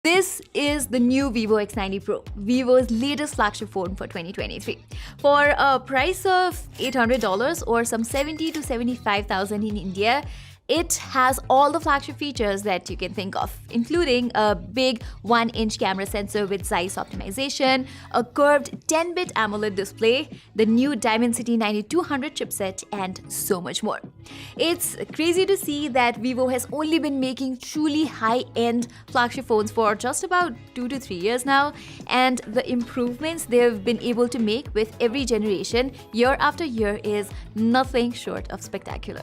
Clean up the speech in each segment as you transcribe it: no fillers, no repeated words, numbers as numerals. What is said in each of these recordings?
This is the new Vivo X90 Pro, Vivo's latest flagship phone for 2023. For a price of $800 or some 70 to 75,000 in India, it has all the flagship features that you can think of, including a big 1-inch camera sensor with size optimization, a curved 10-bit AMOLED display, the new Dimensity 9200 chipset, and so much more. It's crazy to see that Vivo has only been making truly high-end flagship phones for just about 2 to 3 years now, and the improvements they've been able to make with every generation, year after year, is nothing short of spectacular.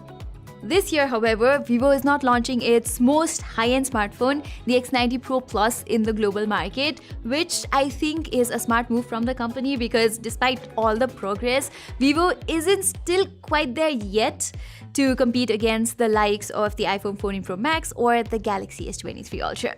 This year, however, Vivo is not launching its most high-end smartphone, the X90 Pro Plus, in the global market, which I think is a smart move from the company because despite all the progress, Vivo isn't still quite there yet to compete against the likes of the iPhone 14 Pro Max or the Galaxy S23 Ultra.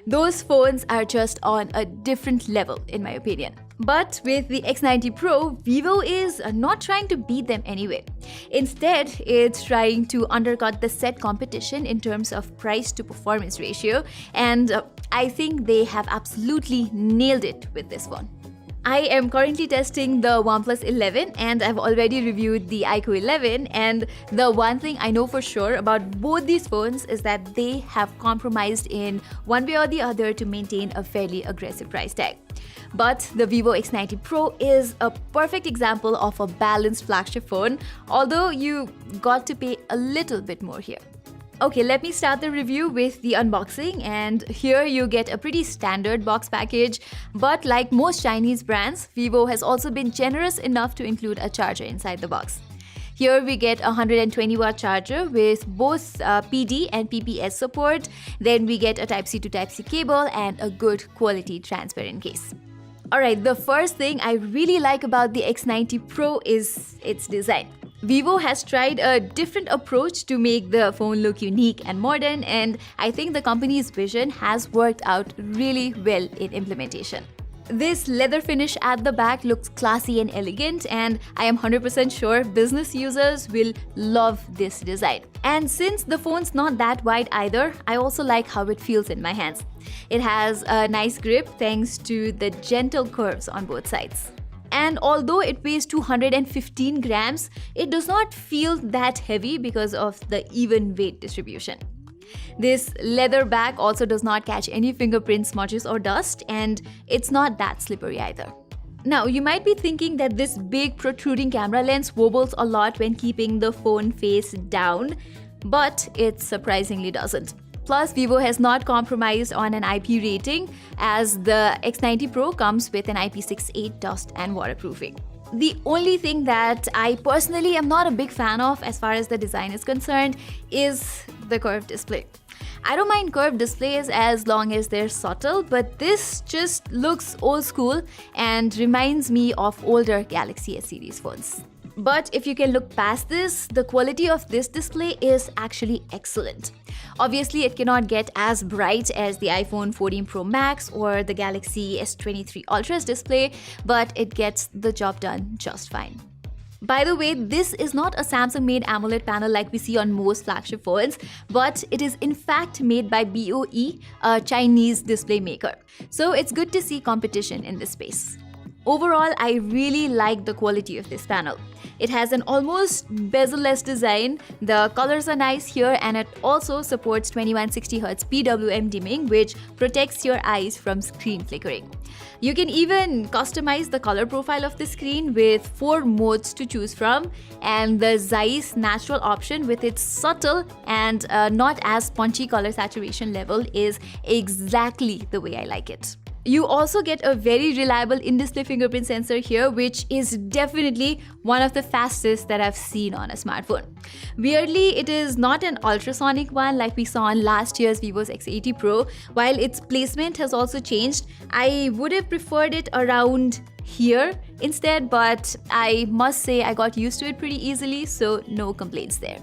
Those phones are just on a different level, in my opinion. But with the X90 Pro, Vivo is not trying to beat them anyway. Instead, it's trying to undercut the set competition in terms of price to performance ratio, and I think they have absolutely nailed it with this one. I am currently testing the OnePlus 11 and I've already reviewed the iQOO 11, and the one thing I know for sure about both these phones is that they have compromised in one way or the other to maintain a fairly aggressive price tag. But the Vivo X90 Pro is a perfect example of a balanced flagship phone, although you got to pay a little bit more here. Okay, let me start the review with the unboxing, and here you get a pretty standard box package, but like most Chinese brands, Vivo has also been generous enough to include a charger inside the box. Here we get a 120-watt charger with both PD and PPS support, then we get a Type-C to Type-C cable and a good quality transparent case. Alright, the first thing I really like about the X90 Pro is its design. Vivo has tried a different approach to make the phone look unique and modern, and I think the company's vision has worked out really well in implementation. This leather finish at the back looks classy and elegant, and I am 100% sure business users will love this design. And since the phone's not that wide either, I also like how it feels in my hands. It has a nice grip thanks to the gentle curves on both sides. And although it weighs 215 grams, it does not feel that heavy because of the even weight distribution. This leather back also does not catch any fingerprint smudges or dust, and it's not that slippery either. Now, you might be thinking that this big protruding camera lens wobbles a lot when keeping the phone face down, but it surprisingly doesn't. Plus, Vivo has not compromised on an IP rating, as the X90 Pro comes with an IP68 dust and waterproofing. The only thing that I personally am not a big fan of as far as the design is concerned is the curved display. I don't mind curved displays as long as they're subtle, but this just looks old school and reminds me of older Galaxy S series phones. But if you can look past this, the quality of this display is actually excellent. Obviously, it cannot get as bright as the iPhone 14 Pro Max or the Galaxy S23 Ultra's display, but it gets the job done just fine. By the way, this is not a Samsung-made AMOLED panel like we see on most flagship phones, but it is in fact made by BOE, a Chinese display maker. So it's good to see competition in this space. Overall, I really like the quality of this panel. It has an almost bezel-less design, the colors are nice here, and it also supports 2160Hz PWM dimming, which protects your eyes from screen flickering. You can even customize the color profile of the screen with 4 modes to choose from, and the Zeiss natural option with its subtle and not as punchy color saturation level is exactly the way I like it. You also get a very reliable in-display fingerprint sensor here, which is definitely one of the fastest that I've seen on a smartphone. Weirdly, it is not an ultrasonic one like we saw on last year's Vivo's X80 Pro. While its placement has also changed, I would have preferred it around here instead, but I must say I got used to it pretty easily, so no complaints there.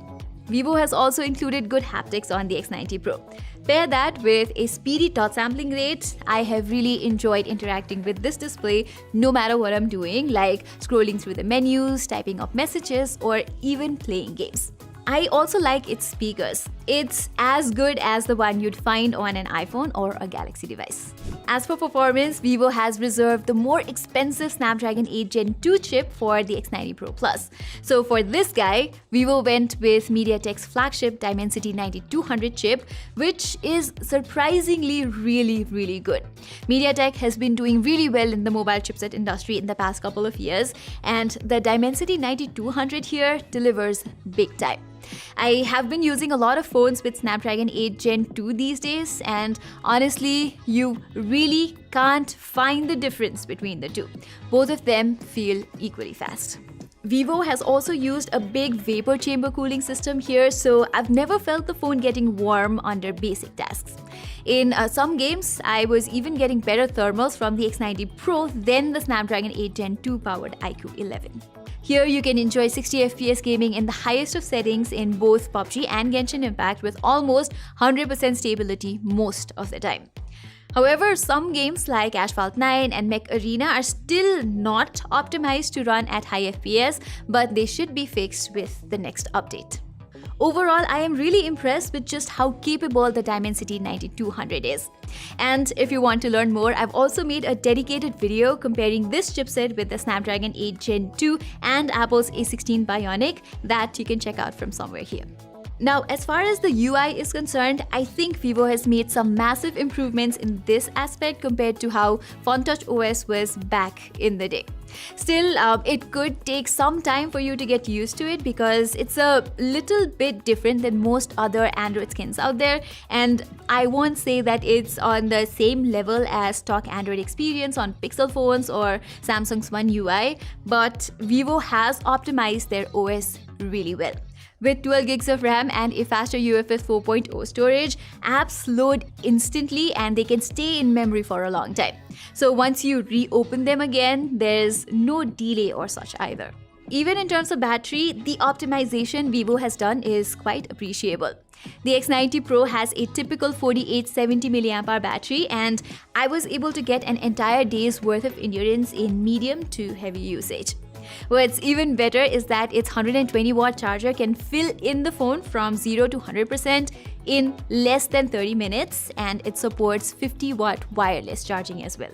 Vivo has also included good haptics on the X90 Pro. Pair that with a speedy touch sampling rate, I have really enjoyed interacting with this display no matter what I'm doing, like scrolling through the menus, typing up messages, or even playing games. I also like its speakers. It's as good as the one you'd find on an iPhone or a Galaxy device. As for performance, Vivo has reserved the more expensive Snapdragon 8 Gen 2 chip for the X90 Pro Plus. So for this guy, Vivo went with MediaTek's flagship Dimensity 9200 chip, which is surprisingly really good. MediaTek has been doing really well in the mobile chipset industry in the past couple of years, and the Dimensity 9200 here delivers big time. I have been using a lot of phones with Snapdragon 8 Gen 2 these days, and honestly, you really can't find the difference between the two. Both of them feel equally fast. Vivo has also used a big vapor chamber cooling system here, so I've never felt the phone getting warm under basic tasks. In some games, I was even getting better thermals from the X90 Pro than the Snapdragon 8 Gen 2 powered iQOO 11. Here you can enjoy 60 FPS gaming in the highest of settings in both PUBG and Genshin Impact with almost 100% stability most of the time. However, some games like Asphalt 9 and Mech Arena are still not optimized to run at high FPS, but they should be fixed with the next update. Overall, I am really impressed with just how capable the Dimensity 9200 is. And if you want to learn more, I've also made a dedicated video comparing this chipset with the Snapdragon 8 Gen 2 and Apple's A16 Bionic that you can check out from somewhere here. Now, as far as the UI is concerned, I think Vivo has made some massive improvements in this aspect compared to how FunTouch OS was back in the day. Still, it could take some time for you to get used to it because it's a little bit different than most other Android skins out there, and I won't say that it's on the same level as stock Android experience on Pixel phones or Samsung's One UI, but Vivo has optimized their OS really well. With 12 gigs of RAM and a faster UFS 4.0 storage, apps load instantly and they can stay in memory for a long time. So once you reopen them again, there's no delay or such either. Even in terms of battery, the optimization Vivo has done is quite appreciable. The X90 Pro has a typical 4870 mAh battery, and I was able to get an entire day's worth of endurance in medium to heavy usage. What's even better is that its 120-watt charger can fill in the phone from 0 to 100% in less than 30 minutes, and it supports 50-watt wireless charging as well.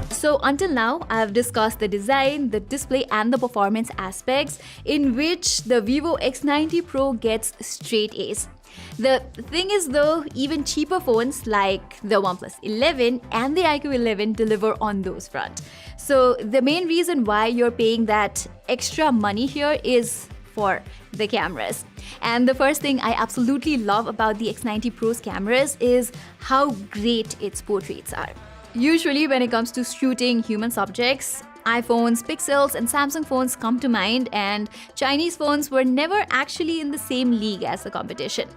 So until now, I've discussed the design, the display and the performance aspects in which the Vivo X90 Pro gets straight A's. The thing is though, even cheaper phones like the OnePlus 11 and the iQOO 11 deliver on those fronts. So the main reason why you're paying that extra money here is for the cameras. And the first thing I absolutely love about the X90 Pro's cameras is how great its portraits are. Usually when it comes to shooting human subjects, iPhones, Pixels and Samsung phones come to mind, and Chinese phones were never actually in the same league as the competition.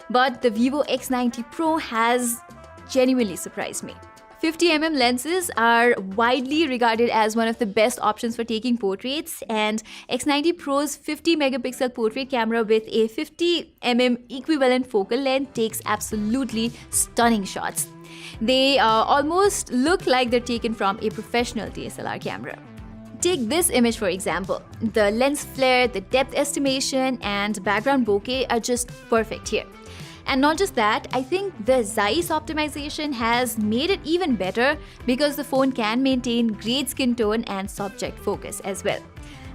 But the Vivo X90 Pro has genuinely surprised me. 50mm lenses are widely regarded as one of the best options for taking portraits, and X90 Pro's 50 megapixel portrait camera with a 50mm equivalent focal length takes absolutely stunning shots. They almost look like they're taken from a professional DSLR camera. Take this image for example. The lens flare, the depth estimation and background bokeh are just perfect here. And not just that, I think the Zeiss optimization has made it even better because the phone can maintain great skin tone and subject focus as well.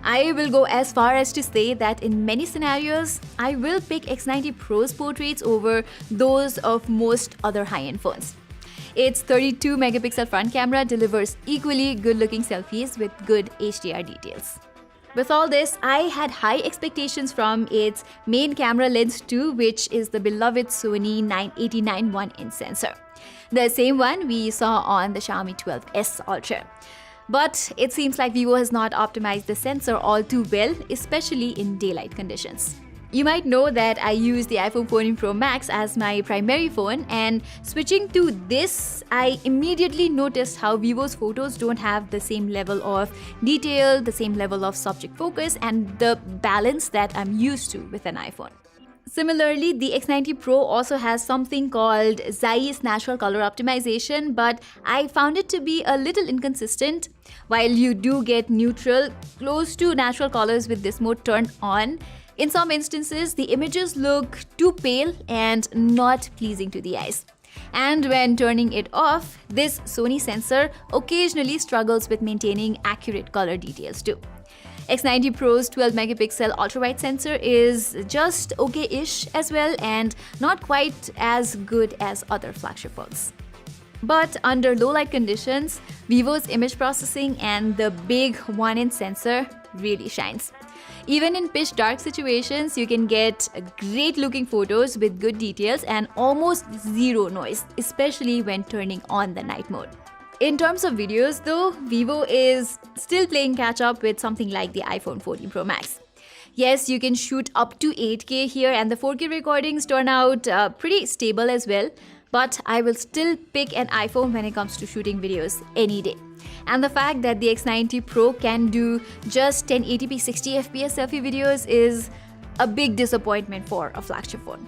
I will go as far as to say that in many scenarios, I will pick X90 Pro's portraits over those of most other high-end phones. Its 32 megapixel front camera delivers equally good-looking selfies with good HDR details. With all this, I had high expectations from its main camera lens too, which is the beloved Sony 989 1-inch sensor. The same one we saw on the Xiaomi 12S Ultra. But it seems like Vivo has not optimized the sensor all too well, especially in daylight conditions. You might know that I use the iPhone 14 Pro Max as my primary phone, and switching to this, I immediately noticed how Vivo's photos don't have the same level of detail, the same level of subject focus, and the balance that I'm used to with an iPhone. Similarly, the X90 Pro also has something called Zeiss Natural Color Optimization, but I found it to be a little inconsistent. While you do get neutral, close to natural colors with this mode turned on, in some instances, the images look too pale and not pleasing to the eyes. And when turning it off, this Sony sensor occasionally struggles with maintaining accurate color details too. X90 Pro's 12 megapixel ultra-wide sensor is just okay-ish as well and not quite as good as other flagship phones. But under low light conditions, Vivo's image processing and the big 1-inch sensor really shines. Even in pitch dark situations, you can get great looking photos with good details and almost zero noise, especially when turning on the night mode. In terms of videos though, Vivo is still playing catch up with something like the iPhone 14 Pro Max. Yes, you can shoot up to 8K here and the 4K recordings turn out pretty stable as well, but I will still pick an iPhone when it comes to shooting videos any day. And the fact that the X90 Pro can do just 1080p 60fps selfie videos is a big disappointment for a flagship phone.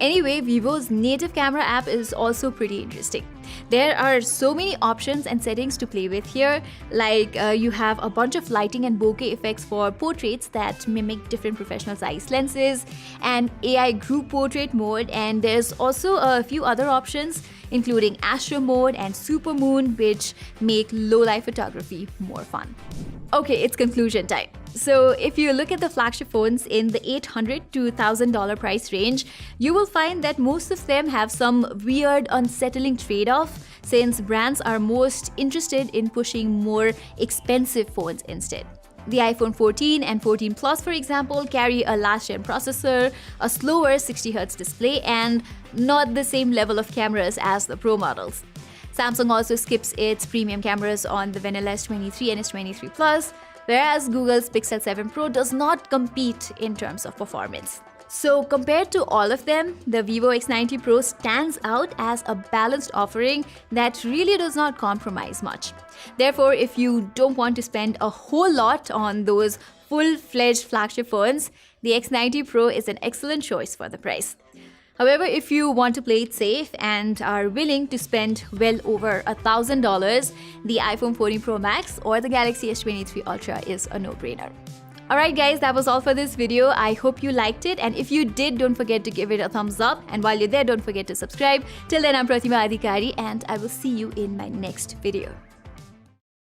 Anyway, Vivo's native camera app is also pretty interesting. There are so many options and settings to play with here, like you have a bunch of lighting and bokeh effects for portraits that mimic different professional size lenses, and AI group portrait mode, and there's also a few other options including Astro mode and Super Moon, which make low-light photography more fun. Okay, it's conclusion time. So if you look at the flagship phones in the $800 to $1,000 price range, you will find that most of them have some weird, unsettling trade-off, since brands are most interested in pushing more expensive phones instead. The iPhone 14 and 14 Plus, for example, carry a last-gen processor, a slower 60Hz display, and not the same level of cameras as the Pro models. Samsung also skips its premium cameras on the vanilla S23 and S23 Plus, whereas Google's Pixel 7 Pro does not compete in terms of performance. So compared to all of them, the Vivo X90 Pro stands out as a balanced offering that really does not compromise much. Therefore, if you don't want to spend a whole lot on those full-fledged flagship phones, the X90 Pro is an excellent choice for the price. However, if you want to play it safe and are willing to spend well over $1,000, the iPhone 14 Pro Max or the Galaxy S23 Ultra is a no-brainer. Alright guys, that was all for this video. I hope you liked it, and if you did, don't forget to give it a thumbs up, and while you're there, don't forget to subscribe. Till then, I'm Pratima Adhikari and I will see you in my next video.